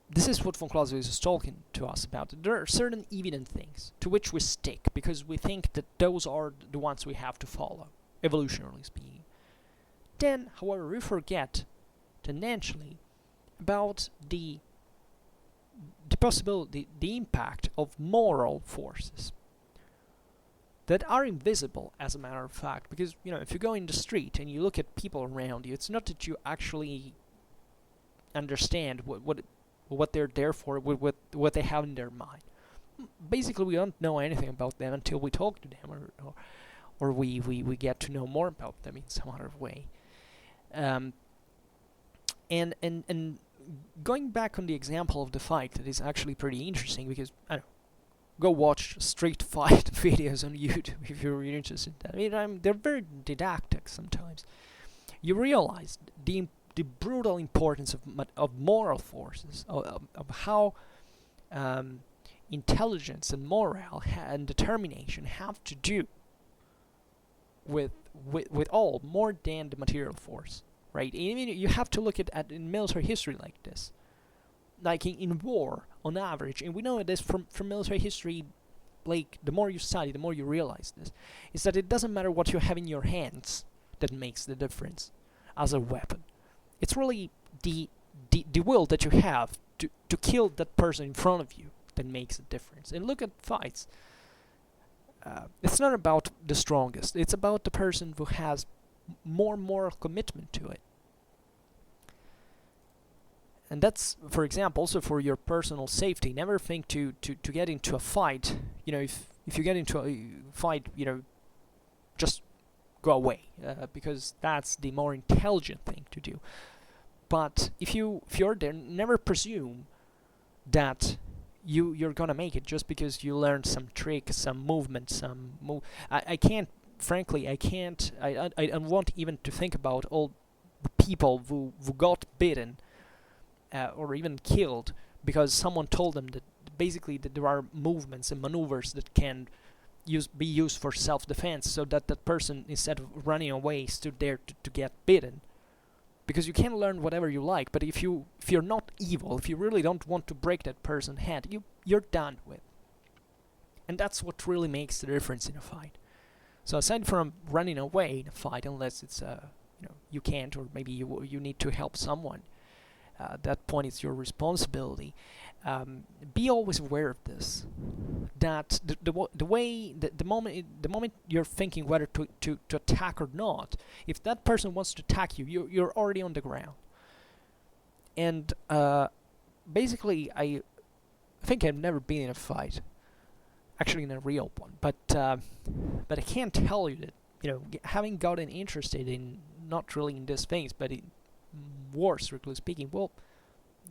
this is what von Clausewitz is talking to us about. There are certain evident things to which we stick because we think that those are the ones we have to follow, evolutionarily speaking. Then, however, we forget tendentially about the possibility, the impact of moral forces that are invisible, as a matter of fact, because if you go in the street and you look at people around you, it's not that you actually understand what they're there for, what they have in their mind. Basically, we don't know anything about them until we talk to them, or we get to know more about them in some other way. And going back on the example of the fight, that is actually pretty interesting, because go watch street fight videos on YouTube if you're really interested in that. I mean, they're very didactic sometimes. You realize the brutal importance of moral forces, of how intelligence and morale and determination have to do with all more than the material force, right? I mean, you have to look at in military history like this, like in war on average, and we know this from military history. Like, the more you study, the more you realize this, is that it doesn't matter what you have in your hands that makes the difference as a weapon. It's really the will that you have to kill that person in front of you that makes a difference. And look at fights. It's not about the strongest. It's about the person who has more moral commitment to it. And that's, for example, also for your personal safety. Never think to get into a fight. If if you get into a fight, just go away, because that's the more intelligent thing to do. But if you're there, never presume that you're gonna make it just because you learned some trick, some movement, I can't, frankly, I don't want even to think about all the people who got bitten or even killed because someone told them that basically that there are movements and maneuvers that can be used for self-defense, so that that person, instead of running away, stood there to get bitten. Because you can learn whatever you like, but if you're not evil, if you really don't want to break that person's head, you're done with. And that's what really makes the difference in a fight. So aside from running away in a fight, unless it's you can't, or maybe you need to help someone, at that point it's your responsibility. Be always aware of this. That the moment you're thinking whether to attack or not, if that person wants to attack you, you're already on the ground. And basically, I think I've never been in a fight, actually in a real one. But I can't tell you that having gotten interested in not really in these things, but in war, strictly speaking, well,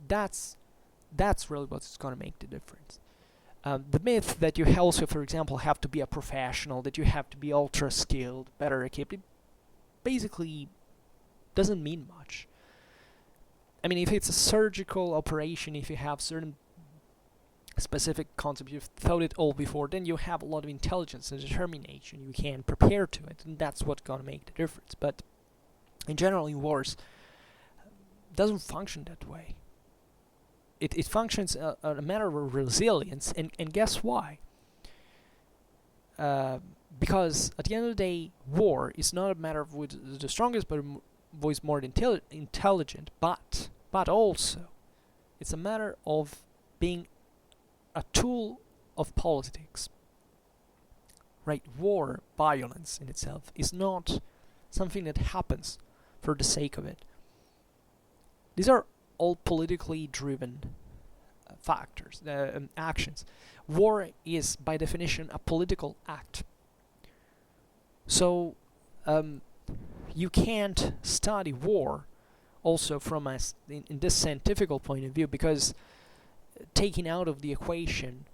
that's really what's going to make the difference. The myth that you also, for example, have to be a professional, that you have to be ultra skilled, better equipped, it basically doesn't mean much. I mean, if it's a surgical operation, if you have certain specific concepts, you've thought it all before, then you have a lot of intelligence and determination, you can prepare to it, and that's what's going to make the difference. But in general, in wars, it doesn't function that way. It functions a matter of resilience, and guess why? Because at the end of the day, war is not a matter of who is the strongest, but who is more intelligent. But also, it's a matter of being a tool of politics. Right? War, violence in itself, is not something that happens for the sake of it. These are all politically driven factors, actions. War is, by definition, a political act. So, you can't study war also from in this scientific point of view, because taking out of the equation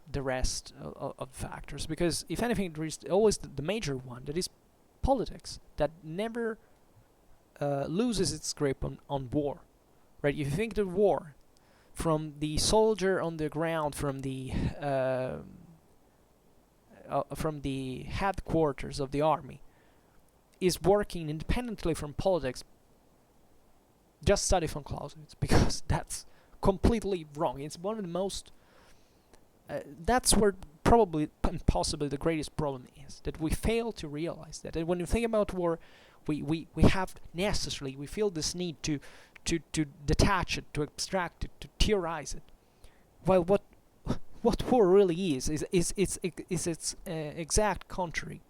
the rest of factors. Because if anything, there is always the major one, that is politics, that never loses its grip on war. Right? If you think that war, from the soldier on the ground, from the headquarters of the army, is working independently from politics, just study von Clausewitz, because that's completely wrong. It's one of the most... that's where probably and possibly the greatest problem is, that we fail to realize that. And when you think about war, we have necessarily, we feel this need to detach it, to abstract it, to theorize it. While what war really is its exact contrary.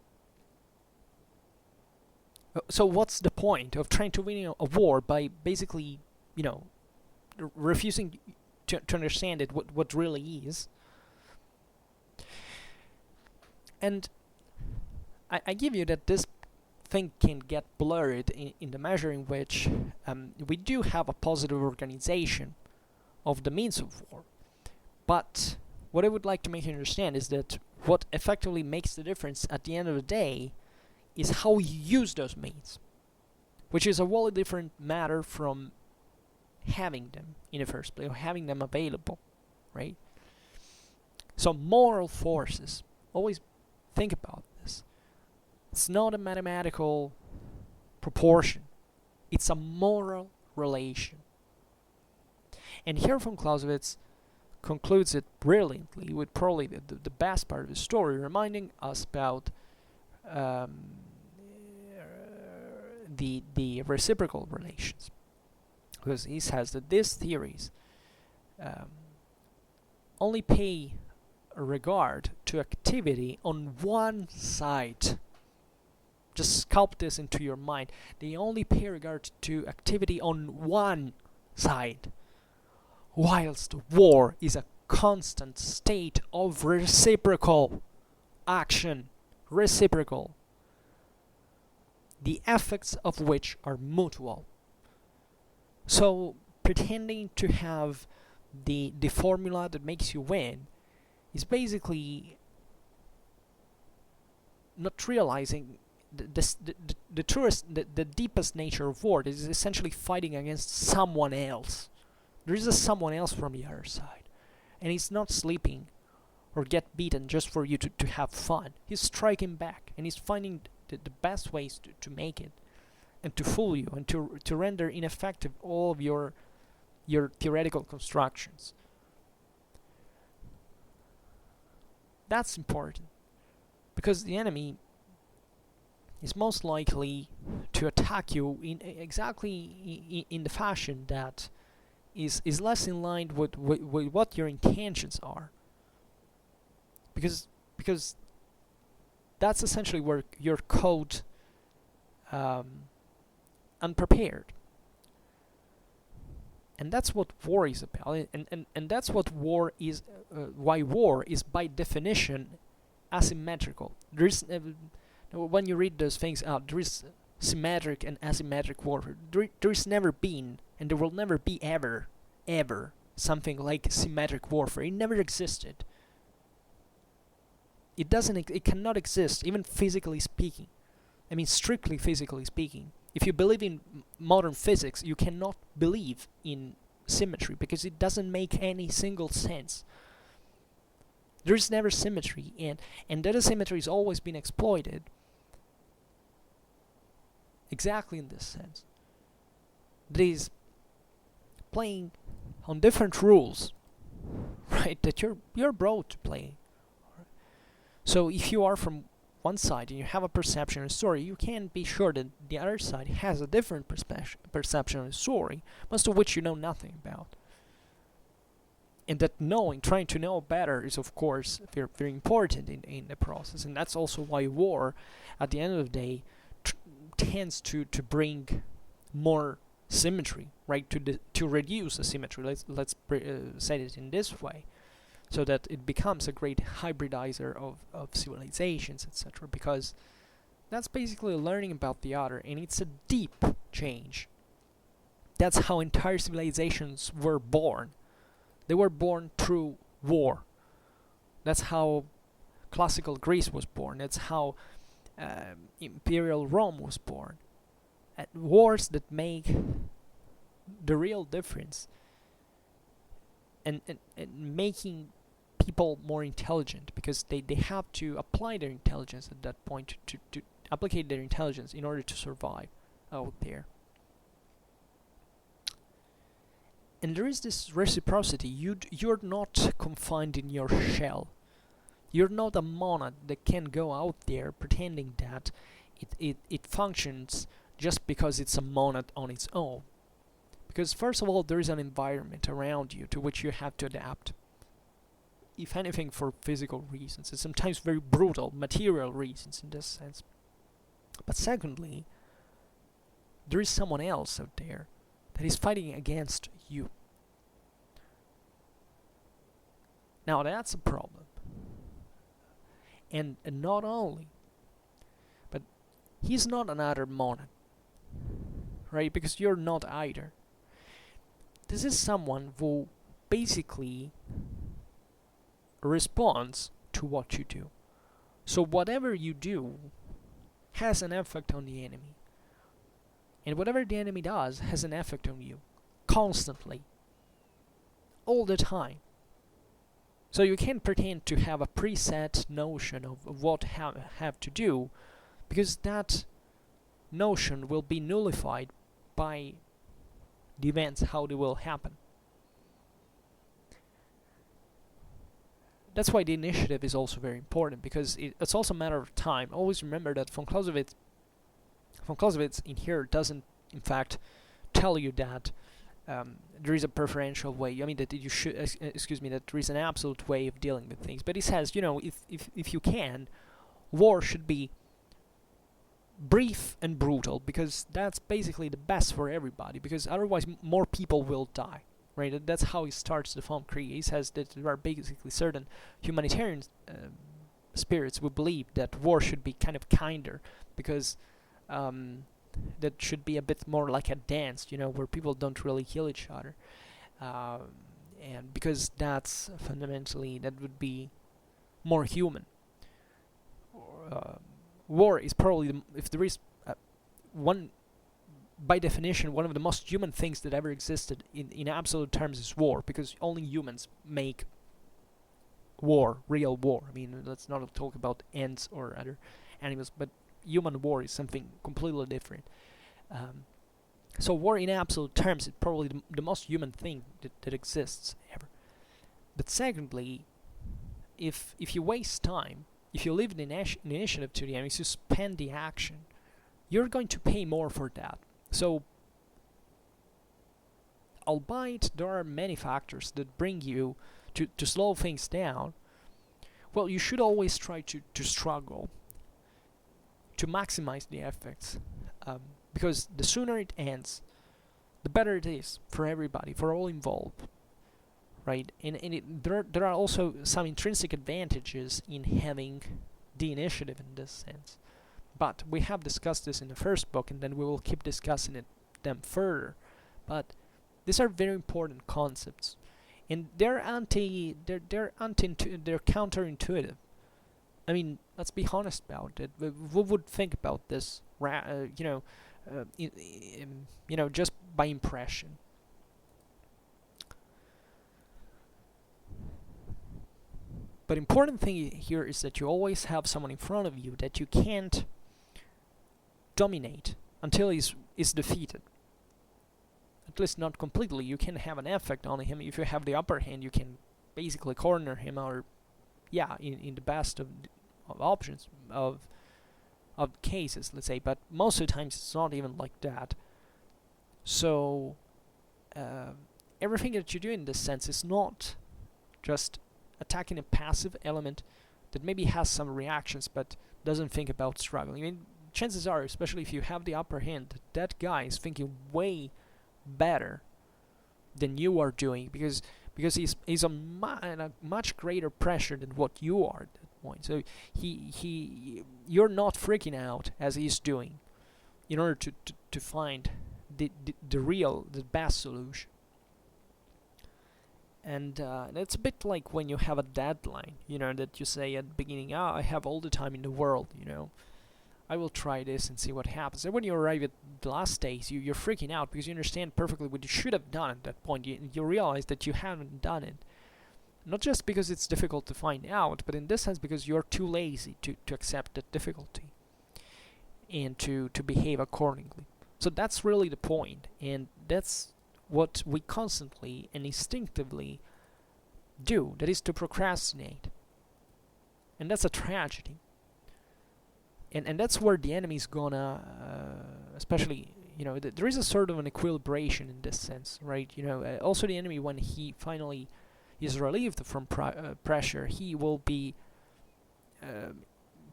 So what's the point of trying to win a war by basically, refusing to understand it, what really is? And I give you that this thing can get blurred in the measure in which we do have a positive organization of the means of war. But what I would like to make you understand is that what effectively makes the difference at the end of the day is how you use those means, which is a wholly different matter from having them in the first place, or having them available, right? So moral forces, always think about this. It's not a mathematical proportion. It's a moral relation. And here von Clausewitz concludes it brilliantly with probably the best part of the story, reminding us about the reciprocal relations. Because he says that these theories only pay regard to activity on one side. Just sculpt this into your mind. They only pay regard to activity on one side, whilst war is a constant state of reciprocal action, reciprocal, the effects of which are mutual. So pretending to have the formula that makes you win is basically not realizing the truest, the deepest nature of war. It is essentially fighting against someone else. There is a someone else from the other side, and he's not sleeping or get beaten just for you to have fun. He's striking back, and he's finding the best ways to make it, and to fool you, and to render ineffective all of your theoretical constructions. That's important, because the enemy is most likely to attack you in exactly in the fashion that is less in line with what your intentions are. Because that's essentially where you're caught unprepared. And that's what war is about, and that's what war is, why war is by definition asymmetrical. There is, when you read those things out, there is symmetric and asymmetric warfare. There is never been, and there will never be ever something like symmetric warfare. It never existed. It cannot exist, even physically speaking. I mean, strictly physically speaking. If you believe in modern physics, you cannot believe in symmetry, because it doesn't make any single sense. There is never symmetry, and that asymmetry has always been exploited exactly in this sense. That is, playing on different rules, right, that you're brought to play. So if you are from one side and you have a perception of a story, you can be sure that the other side has a different perception of the story, most of which you know nothing about. And that trying to know better is, of course, very, very important in the process. And that's also why war, at the end of the day, tends to bring more symmetry, right? To reduce asymmetry. Let's say it in this way, so that it becomes a great hybridizer of civilizations, etc. Because that's basically learning about the other, and it's a deep change. That's how entire civilizations were born. They were born through war. That's how classical Greece was born. That's how imperial Rome was born. Wars that make the real difference, and making people more intelligent, because they have to apply their intelligence at that point to applicate their intelligence in order to survive out there. And there is this reciprocity. You're not confined in your shell. You're not a monad that can go out there pretending that it functions just because it's a monad on its own. Because first of all, there is an environment around you to which you have to adapt. If anything, for physical reasons, and sometimes very brutal material reasons in this sense. But secondly, there is someone else out there that is fighting against you. Now that's a problem. And not only, but he's not another monad, right? Because you're not either. This is someone who basically responds to what you do. So whatever you do has an effect on the enemy. And whatever the enemy does has an effect on you. Constantly. All the time. So you can't pretend to have a preset notion of what have to do, because that notion will be nullified by the events, how they will happen. That's why the initiative is also very important, because it's also a matter of time. Always remember that Von Clausewitz in here doesn't, in fact, tell you that there is a preferential way. I mean that you should, that there is an absolute way of dealing with things. But he says, if you can, war should be brief and brutal, because that's basically the best for everybody. Because otherwise, more people will die. Right? That's how he starts the Vom Kriege. He says that there are basically certain humanitarian spirits, we believe that war should be kind of kinder, because that should be a bit more like a dance, where people don't really kill each other, and because that's fundamentally, that would be more human. War is probably, if there is one, by definition, one of the most human things that ever existed in absolute terms is war, because only humans make war, real war. I mean, let's not talk about ants or other animals, but human war is something completely different. So war in absolute terms is probably the most human thing that exists ever. But secondly, if you waste time, if you leave the initiative to the enemy, if you spend the action, you're going to pay more for that. So, albeit there are many factors that bring you to slow things down, well, you should always try to struggle to maximize the effects, because the sooner it ends, the better it is for everybody, for all involved, right? And there are also some intrinsic advantages in having the initiative in this sense. But we have discussed this in the first book, and then we will keep discussing them further. But these are very important concepts, and they're counterintuitive. I mean, let's be honest about it. We would think about this, just by impression. But important thing here is that you always have someone in front of you that you can't dominate until he's defeated. At least not completely. You can have an effect on him. If you have the upper hand, you can basically corner him, or in the best of options of cases, let's say. But most of the times it's not even like that. So everything that you do in this sense is not just attacking a passive element that maybe has some reactions but doesn't think about struggling. I mean, chances are, especially if you have the upper hand, that guy is thinking way better than you are doing, because he's a much greater pressure than what you are at that point. So you're not freaking out as he's doing, in order to find the best solution. And it's a bit like when you have a deadline, that you say at the beginning, I have all the time in the world, I will try this and see what happens. And when you arrive at the last days, you're freaking out because you understand perfectly what you should have done at that point. You realize that you haven't done it. Not just because it's difficult to find out, but in this sense because you're too lazy to accept that difficulty and to behave accordingly. So that's really the point, and that's what we constantly and instinctively do. That is to procrastinate. And that's a tragedy. And that's where the enemy is gonna, especially, there is a sort of an equilibration in this sense, right? Also the enemy, when he finally is relieved from pressure, he will be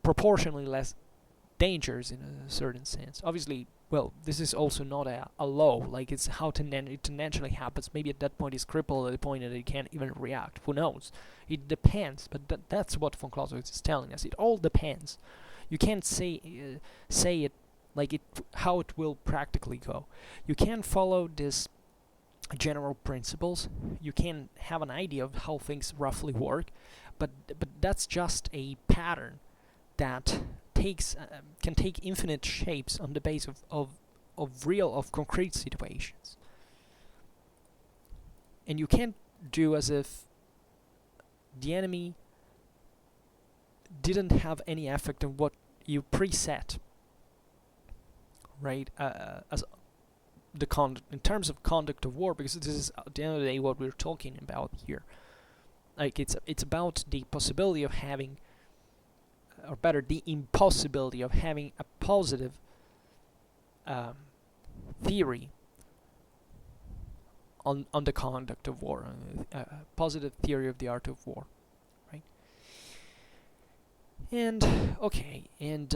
proportionally less dangerous in a certain sense. Obviously, well, this is also not a law, like it's how it naturally happens. Maybe at that point he's crippled at the point that he can't even react. Who knows? It depends, but that's what von Clausewitz is telling us. It all depends. You can't say it like how it will practically go. You can follow these general principles. You can have an idea of how things roughly work, but that's just a pattern that can take infinite shapes on the base of concrete situations. And you can't do as if the enemy didn't have any effect on what you preset, right? As in terms of conduct of war, because this is at the end of the day what we're talking about here. Like it's about the possibility of having, or better, the impossibility of having a positive theory on the conduct of war, a positive theory of the art of war, right? And okay, and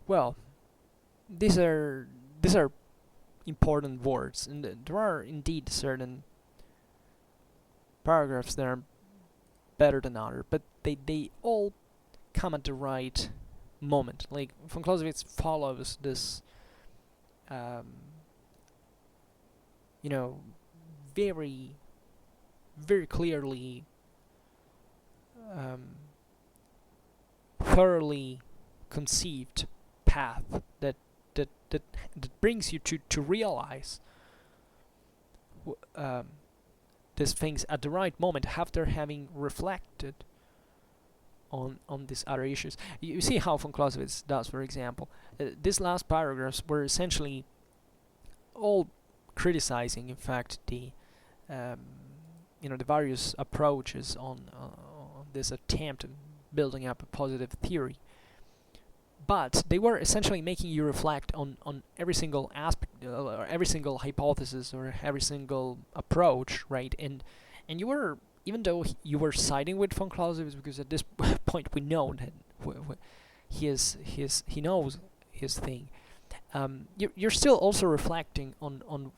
well, these are important words, and there are indeed certain paragraphs that are better than others, but they all come at the right moment. Like von Clausewitz follows this, you know, very, very clearly, thoroughly conceived path that brings you to realize these things at the right moment after having reflected on these other issues. You see how von Clausewitz does, for example. These last paragraphs were essentially all criticizing, in fact, the the various approaches on this attempt at building up a positive theory. But they were essentially making you reflect on every single aspect, or every single hypothesis, or every single approach, right? And you were, even though you were siding with von Clausewitz, because at this point we know that he knows his thing. You're still also reflecting on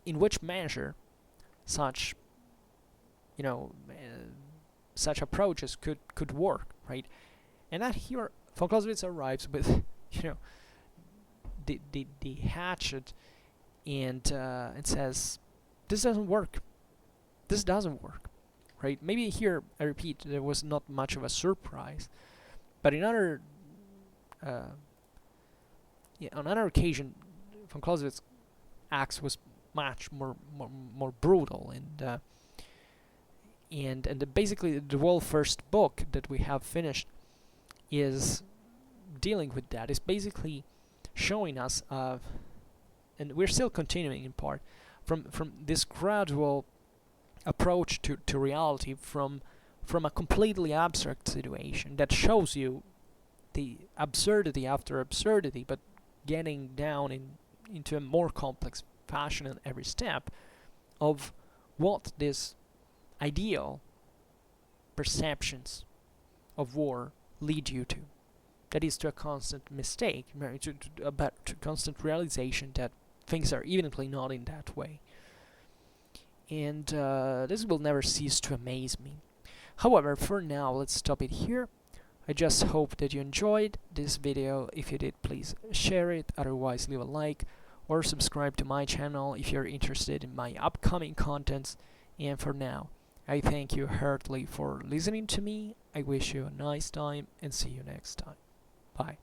in which measure such such approaches could work, right? And that here von Clausewitz arrives with the hatchet and says, this doesn't work. This doesn't work, right? Maybe here, I repeat, there was not much of a surprise, but in other on another occasion, von Clausewitz's axe was much more brutal, and basically the whole first book that we have finished is dealing with that. It's basically showing us, and we're still continuing in part, from this gradual approach to reality from a completely abstract situation that shows you the absurdity after absurdity, but getting down into a more complex fashion in every step of what this ideal perceptions of war lead you to. That is to a constant mistake, to constant realization that things are evidently not in that way. And this will never cease to amaze me. However, for now, let's stop it here. I just hope that you enjoyed this video. If you did, please share it, otherwise leave a like, or subscribe to my channel if you're interested in my upcoming contents. And for now, I thank you heartily for listening to me. I wish you a nice time and see you next time. Bye.